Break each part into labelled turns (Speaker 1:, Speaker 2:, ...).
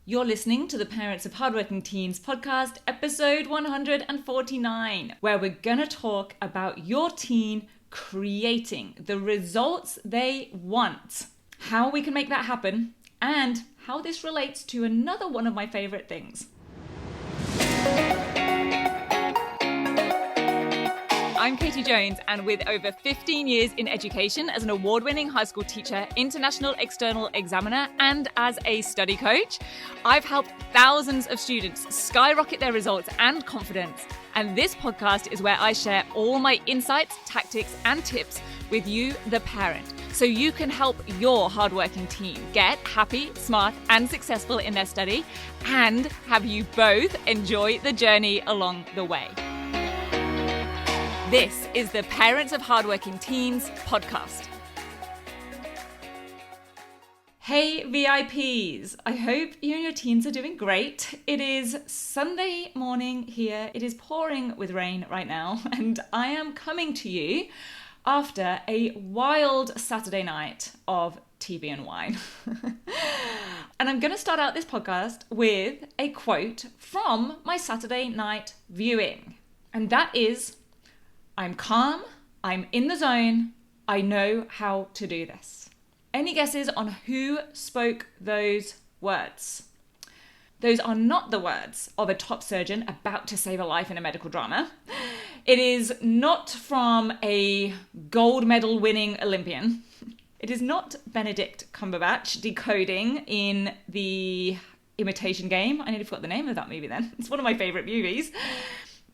Speaker 1: You're listening to the Parents of Hardworking Teens podcast, episode 149, where we're going to talk about your teen creating the results they want, how we can make that happen, and how this relates to another one of my favorite things. I'm Katie Jones, and with over 15 years in education as an award-winning high school teacher, international external examiner, and as a study coach, I've helped thousands of students skyrocket their results and confidence. And this podcast is where I share all my insights, tactics, and tips with you, the parent, so you can help your hardworking teen get happy, smart, and successful in their study, and have you both enjoy the journey along the way. This is the Parents of Hardworking Teens podcast. Hey VIPs, I hope you and your teens are doing great. It is Sunday morning here. It is pouring with rain right now, and I am coming to you after a wild Saturday night of TV and wine. And I'm going to start out this podcast with a quote from my Saturday night viewing. And that is, "I'm calm, I'm in the zone, I know how to do this." Any guesses on who spoke those words? Those are not the words of a top surgeon about to save a life in a medical drama. It is not from a gold medal winning Olympian. It is not Benedict Cumberbatch decoding in The Imitation Game. I nearly forgot the name of that movie then. It's one of my favourite movies.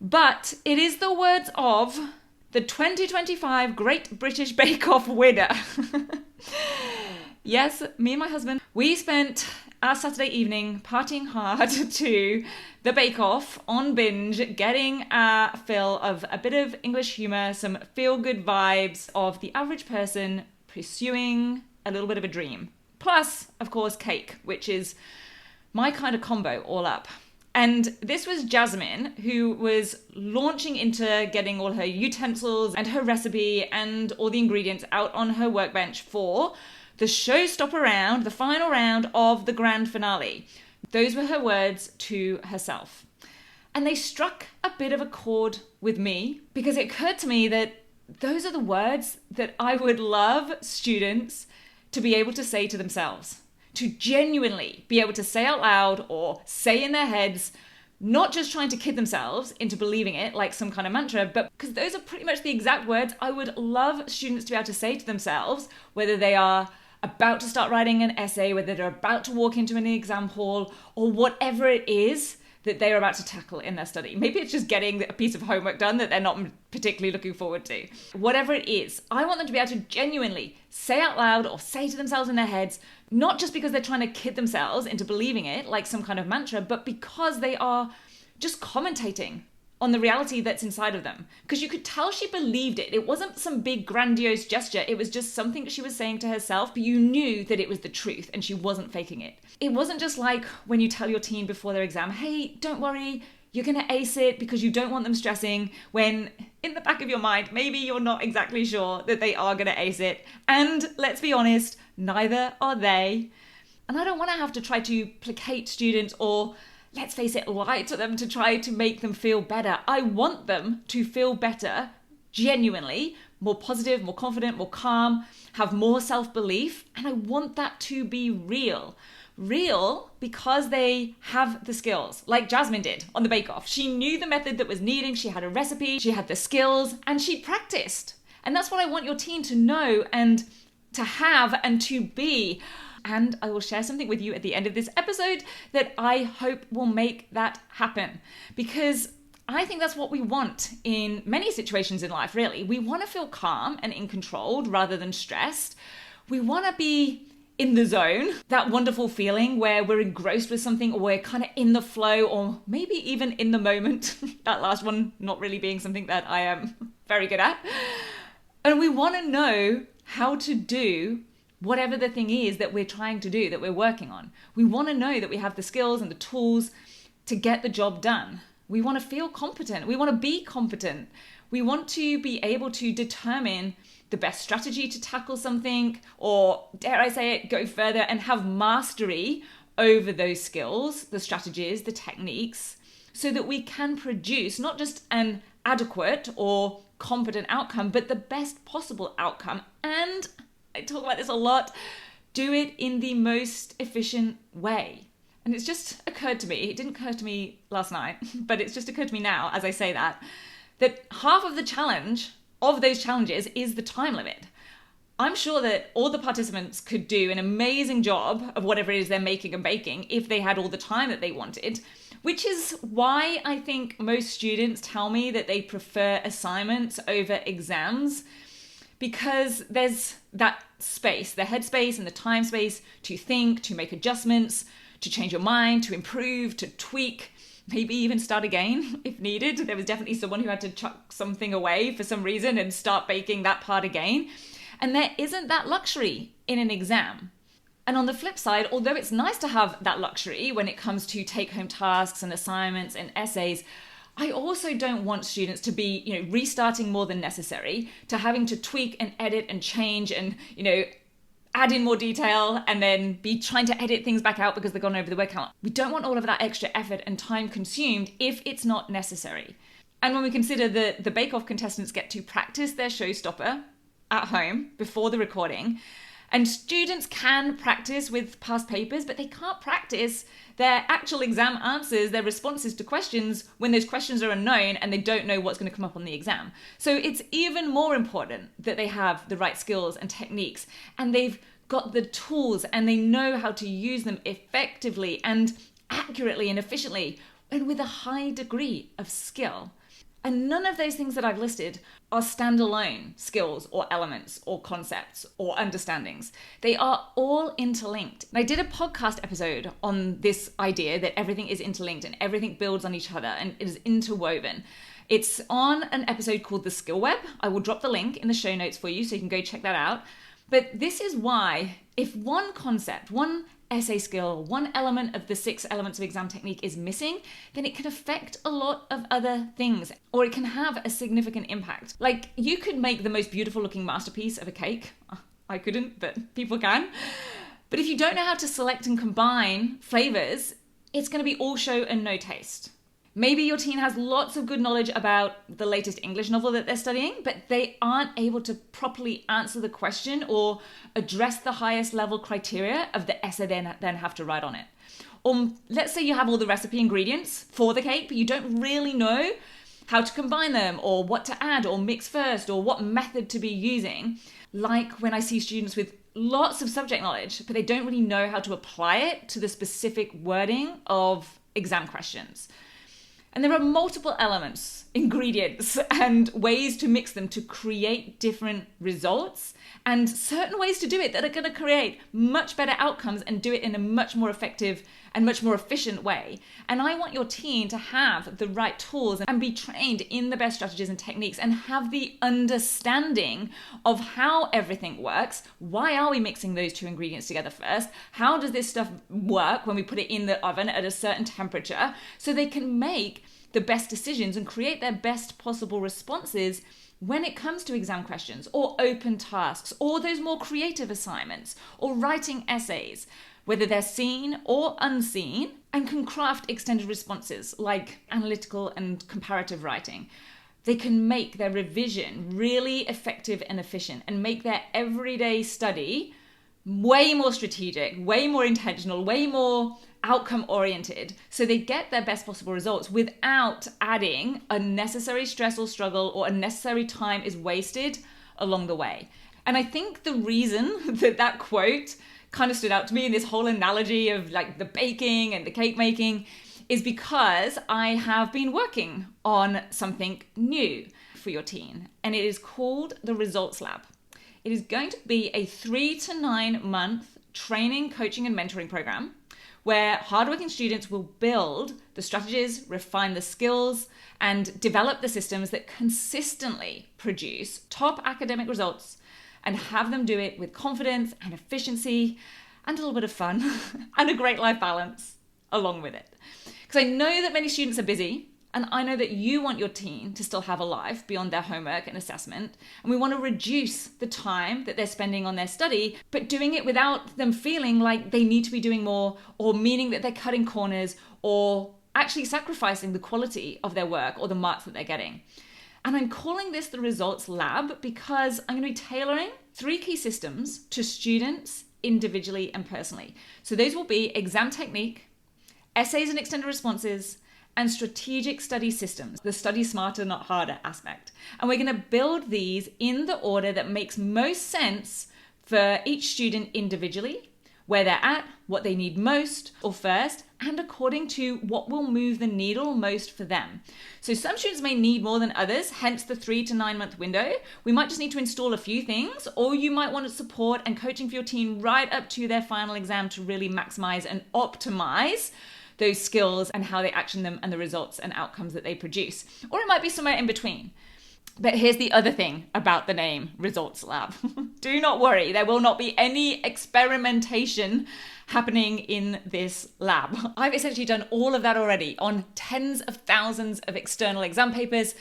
Speaker 1: But it is the words of the 2025 Great British Bake Off winner. Yes, me and my husband, we spent our Saturday evening partying hard to the Bake Off on binge, getting our fill of a bit of English humour, some feel-good vibes of the average person pursuing a little bit of a dream. Plus, of course, cake, which is my kind of combo all up. And this was Jasmine, who was launching into getting all her utensils and her recipe and all the ingredients out on her workbench for the showstopper round, the final round of the grand finale. Those were her words to herself. And they struck a bit of a chord with me because it occurred to me that those are the words that I would love students to be able to say to themselves. To genuinely be able to say out loud or say in their heads, not just trying to kid themselves into believing it like some kind of mantra, but because those are pretty much the exact words I would love students to be able to say to themselves, whether they are about to start writing an essay, whether they're about to walk into an exam hall, or whatever it is that they are about to tackle in their study. Maybe it's just getting a piece of homework done that they're not particularly looking forward to. Whatever it is, I want them to be able to genuinely say out loud or say to themselves in their heads, not just because they're trying to kid themselves into believing it like some kind of mantra, but because they are just commentating on the reality that's inside of them. Because you could tell she believed it. It wasn't some big grandiose gesture. It was just something she was saying to herself, but you knew that it was the truth and she wasn't faking it. It wasn't just like when you tell your teen before their exam, hey, don't worry, you're going to ace it, because you don't want them stressing, when in the back of your mind, maybe you're not exactly sure that they are going to ace it. And let's be honest, neither are they. And I don't want to have to try to placate students or, let's face it, lie to them to try to make them feel better. I want them to feel better, genuinely, more positive, more confident, more calm, have more self-belief. And I want that to be real. Real because they have the skills, like Jasmine did on the Bake Off. She knew the method that was needed. She had a recipe, she had the skills, and she practiced. And that's what I want your teen to know and to have and to be. And I will share something with you at the end of this episode that I hope will make that happen. Because I think that's what we want in many situations in life, really. We want to feel calm and in control rather than stressed. We want to be in the zone, that wonderful feeling where we're engrossed with something or we're kind of in the flow or maybe even in the moment. That last one not really being something that I am very good at. And we want to know how to do whatever the thing is that we're trying to do, that we're working on. We want to know that we have the skills and the tools to get the job done. We want to feel competent. We want to be competent. We want to be able to determine the best strategy to tackle something, or dare I say it, go further and have mastery over those skills, the strategies, the techniques, so that we can produce not just an adequate or competent outcome, but the best possible outcome. And I talk about this a lot, do it in the most efficient way. And it's just occurred to me, it didn't occur to me last night, but it's just occurred to me now as I say that half of the challenge of those challenges is the time limit. I'm sure that all the participants could do an amazing job of whatever it is they're making and baking if they had all the time that they wanted, which is why I think most students tell me that they prefer assignments over exams, because there's that space, the headspace and the time space to think, to make adjustments, to change your mind, to improve, to tweak, maybe even start again if needed. There was definitely someone who had to chuck something away for some reason and start baking that part again. And there isn't that luxury in an exam. And on the flip side, although it's nice to have that luxury when it comes to take-home tasks and assignments and essays, I also don't want students to be, restarting more than necessary, to having to tweak and edit and change and, add in more detail and then be trying to edit things back out because they've gone over the word count. We don't want all of that extra effort and time consumed if it's not necessary. And when we consider the bake-off contestants get to practice their showstopper at home before the recording, and students can practice with past papers, but they can't practice their actual exam answers, their responses to questions when those questions are unknown and they don't know what's going to come up on the exam. So it's even more important that they have the right skills and techniques, and they've got the tools and they know how to use them effectively and accurately and efficiently and with a high degree of skill. And none of those things that I've listed are standalone skills or elements or concepts or understandings. They are all interlinked. And I did a podcast episode on this idea that everything is interlinked and everything builds on each other and it is interwoven. It's on an episode called The Skill Web. I will drop the link in the show notes for you so you can go check that out. But this is why if one concept, one essay skill, one element of the 6 elements of exam technique is missing, then it can affect a lot of other things, or it can have a significant impact. Like, you could make the most beautiful looking masterpiece of a cake. I couldn't, but people can. But if you don't know how to select and combine flavors, it's going to be all show and no taste. Maybe your teen has lots of good knowledge about the latest English novel that they're studying, but they aren't able to properly answer the question or address the highest level criteria of the essay they then have to write on it. Or let's say you have all the recipe ingredients for the cake, but you don't really know how to combine them or what to add or mix first or what method to be using. Like when I see students with lots of subject knowledge, but they don't really know how to apply it to the specific wording of exam questions. And there are multiple elements, ingredients, and ways to mix them to create different results and certain ways to do it that are going to create much better outcomes and do it in a much more effective and much more efficient way. And I want your teen to have the right tools and be trained in the best strategies and techniques and have the understanding of how everything works. Why are we mixing those 2 ingredients together first? How does this stuff work when we put it in the oven at a certain temperature? So they can make the best decisions and create their best possible responses when it comes to exam questions or open tasks or those more creative assignments or writing essays, whether they're seen or unseen, and can craft extended responses like analytical and comparative writing. They can make their revision really effective and efficient and make their everyday study way more strategic, way more intentional, way more outcome-oriented, so they get their best possible results without adding unnecessary stress or struggle or unnecessary time is wasted along the way. And I think the reason that quote kind of stood out to me in this whole analogy of like the baking and the cake making is because I have been working on something new for your teen, and it is called the Results Lab. It is going to be a 3 to 9 month training, coaching, and mentoring program where hardworking students will build the strategies, refine the skills, and develop the systems that consistently produce top academic results and have them do it with confidence and efficiency and a little bit of fun and a great life balance along with it. Because I know that many students are busy And I know that you want your teen to still have a life beyond their homework and assessment. And we want to reduce the time that they're spending on their study, but doing it without them feeling like they need to be doing more, or meaning that they're cutting corners or actually sacrificing the quality of their work or the marks that they're getting. And I'm calling this the Results Lab because I'm going to be tailoring 3 key systems to students individually and personally. So those will be exam technique, essays and extended responses, and strategic study systems, the study smarter, not harder aspect. And we're going to build these in the order that makes most sense for each student individually, where they're at, what they need most or first, and according to what will move the needle most for them. So some students may need more than others, hence the 3 to 9 month window. We might just need to install a few things, or you might want support and coaching for your teen right up to their final exam to really maximize and optimize those skills and how they action them and the results and outcomes that they produce. Or it might be somewhere in between. But here's the other thing about the name Results Lab. Do not worry, there will not be any experimentation happening in this lab. I've essentially done all of that already on tens of thousands of external exam papers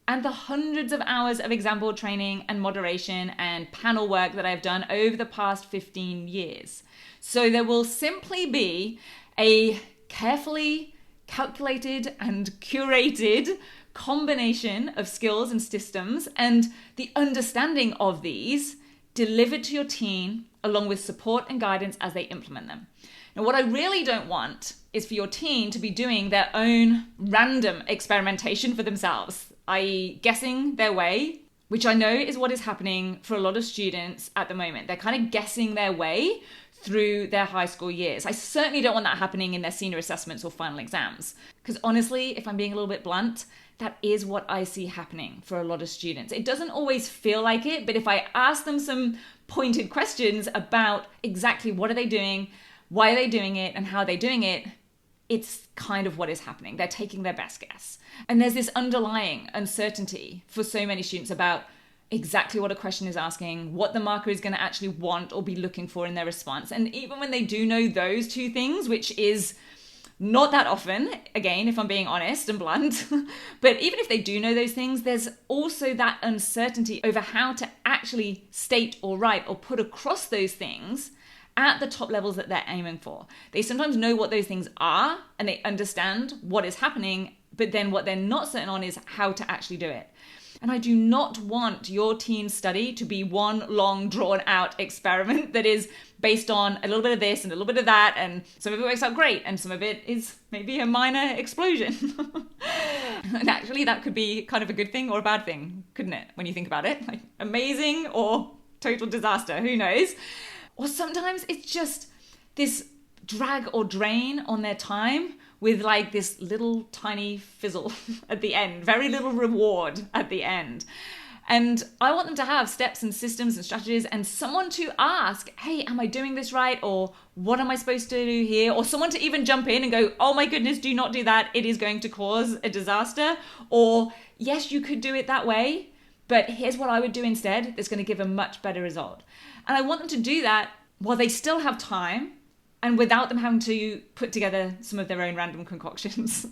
Speaker 1: and the hundreds of hours of exam board training and moderation and panel work that I've done over the past 15 years. So there will simply be a carefully calculated and curated combination of skills and systems and the understanding of these delivered to your teen along with support and guidance as they implement them. Now, what I really don't want is for your teen to be doing their own random experimentation for themselves, i.e. guessing their way, which I know is what is happening for a lot of students at the moment. They're kind of guessing their way through their high school years. I certainly don't want that happening in their senior assessments or final exams. Because honestly, if I'm being a little bit blunt, that is what I see happening for a lot of students. It doesn't always feel like it, but if I ask them some pointed questions about exactly what are they doing, why are they doing it, and how are they doing it, it's kind of what is happening. They're taking their best guess. And there's this underlying uncertainty for so many students about exactly what a question is asking, what the marker is going to actually want or be looking for in their response. And even when they do know those 2 things, which is not that often, again, if I'm being honest and blunt, but even if they do know those things, there's also that uncertainty over how to actually state or write or put across those things at the top levels that they're aiming for. They sometimes know what those things are and they understand what is happening, but then what they're not certain on is how to actually do it. And I do not want your teen study to be one long drawn out experiment that is based on a little bit of this and a little bit of that, and some of it works out great and some of it is maybe a minor explosion. And actually that could be kind of a good thing or a bad thing, couldn't it, when you think about it? Like amazing or total disaster, who knows? Or sometimes it's just this drag or drain on their time with like this little tiny fizzle at the end, very little reward at the end. And I want them to have steps and systems and strategies and someone to ask, hey, am I doing this right? Or what am I supposed to do here? Or someone to even jump in and go, oh my goodness, do not do that. It is going to cause a disaster. Or yes, you could do it that way, but here's what I would do instead that's going to give a much better result. And I want them to do that while they still have time and without them having to put together some of their own random concoctions.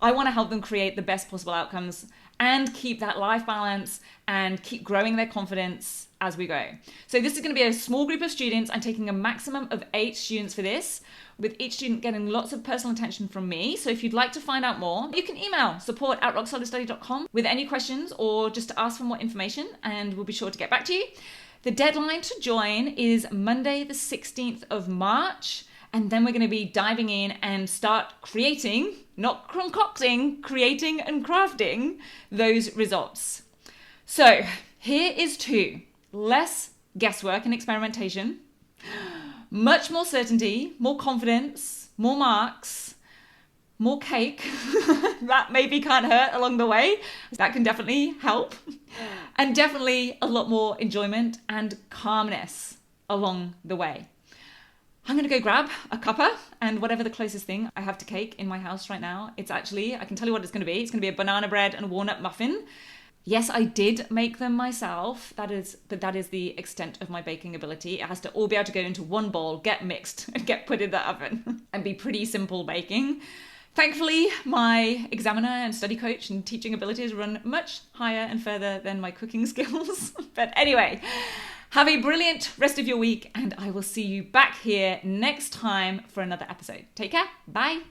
Speaker 1: I want to help them create the best possible outcomes and keep that life balance and keep growing their confidence as we go. So this is going to be a small group of students. I'm taking a maximum of 8 students for this, with each student getting lots of personal attention from me. So if you'd like to find out more, you can email support@rocksolidstudy.com with any questions or just to ask for more information, and we'll be sure to get back to you. The deadline to join is Monday, the 16th of March. And then we're going to be diving in and start creating, not concocting, creating and crafting those results. So here is 2. Less guesswork and experimentation, much more certainty, more confidence, more marks, more cake. That maybe can't hurt along the way. That can definitely help. And definitely a lot more enjoyment and calmness along the way. I'm going to go grab a cuppa and whatever the closest thing I have to cake in my house right now. It's actually, I can tell you what it's going to be. It's going to be a banana bread and a walnut muffin. Yes, I did make them myself. But that is the extent of my baking ability. It has to all be able to go into one bowl, get mixed and get put in the oven and be pretty simple baking. Thankfully, my examiner and study coach and teaching abilities run much higher and further than my cooking skills. But anyway, have a brilliant rest of your week, and I will see you back here next time for another episode. Take care. Bye.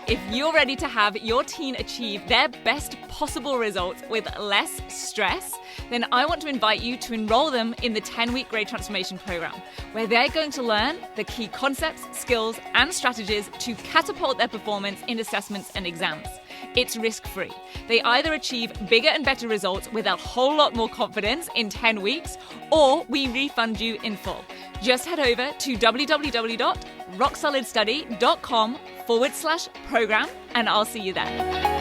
Speaker 1: If you're ready to have your teen achieve their best possible results with less stress, then I want to invite you to enroll them in the 10-week Grade Transformation Program, where they're going to learn the key concepts, skills, and strategies to catapult their performance in assessments and exams. It's risk-free. They either achieve bigger and better results with a whole lot more confidence in 10 weeks, or we refund you in full. Just head over to www.rocksolidstudy.com/program, and I'll see you there.